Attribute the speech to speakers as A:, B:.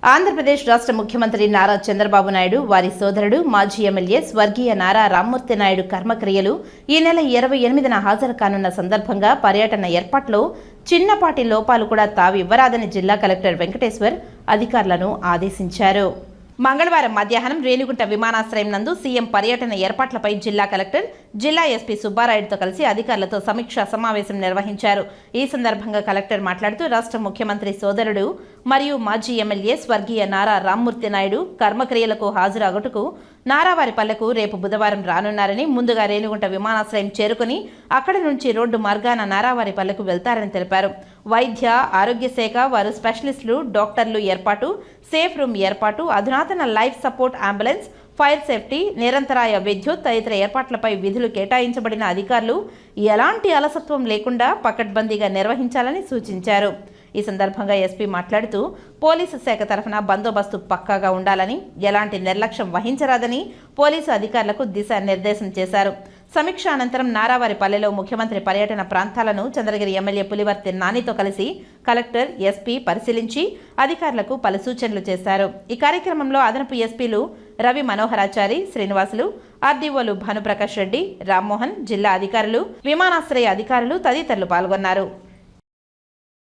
A: ఆంధ్రప్రదేశ్ రాష్ట్ర ముఖ్యమంత్రి నారా చంద్రబాబు నాయుడు వారి సోదరుడు మాజీ ఎమ్మెల్యే స్వర్గీయ నారా రామ్మూర్తి నాయుడు కర్మక్రియలు ఈ నెల 28న హాజరు కానున్న సందర్భంగా పర్యటన ఏర్పాట్లో చిన్నపాటి లోపాలు కూడా తావివ్వరాదని జిల్లా కలెక్టర్ వెంకటేశ్వర్ అధికారులను ఆదేశించారు. మంగళవారం మధ్యాహ్నం రేణిగుంట విమానాశ్రయం నందు సీఎం పర్యటన ఏర్పాట్లపై జిల్లా కలెక్టర్, జిల్లా ఎస్పీ సుబ్బారాయుడుతో కలిసి అధికారులతో సమీక్షా సమావేశం నిర్వహించారు. ఈ సందర్భంగా కలెక్టర్ మాట్లాడుతూ రాష్ట్ర ముఖ్యమంత్రి సోదరుడు మరియు మాజీ ఎమ్మెల్యే స్వర్గీయ నారా రామ్మూర్తి నాయుడు కర్మక్రియలకు హాజరగుటకు నారావారిపల్లెకు రేపు బుధవారం రానున్నారని, ముందుగా రేణిగుంట విమానాశ్రయం చేరుకుని అక్కడి నుంచి రోడ్డు మార్గాన నారావారిపల్లెకు వెళ్తారని తెలిపారు. వైద్య ఆరోగ్య శాఖ వారు స్పెషలిస్టులు, డాక్టర్లు ఏర్పాటు, సేఫ్ రూమ్ ఏర్పాటు, అధునాతన life support ambulance, fire safety, నిరంతరాయ విద్యుత్ తదితర ఏర్పాట్లపై విధులు కేటాయించబడిన అధికారులు ఎలాంటి అలసత్వం లేకుండా పకడ్బందీగా నిర్వహించాలని సూచించారు. ఈ సందర్భంగా ఎస్పీ మాట్లాడుతూ పోలీసు శాఖ తరఫున బందోబస్తు పక్కాగా ఉండాలని, ఎలాంటి నిర్లక్ష్యం వహించరాదని పోలీసు అధికారులకు దిశానిర్దేశం చేశారు. సమీక్ష అనంతరం నారావారిపల్లెలో ముఖ్యమంత్రి పర్యటన ప్రాంతాలను చంద్రగిరి ఎమ్మెల్యే పులివర్తి నానితో కలిసి కలెక్టర్, ఎస్పీ పరిశీలించి అధికారులకు పలు సూచనలు చేశారు. ఈ కార్యక్రమంలో అదనపు ఎస్పీలు రవి మనోహరాచారి, శ్రీనివాసులు, ఆర్డీఓలు భానుప్రకాష్ రెడ్డి, రామ్మోహన్, జిల్లా అధికారులు, విమానాశ్రయ అధికారులు తదితరులు పాల్గొన్నారు.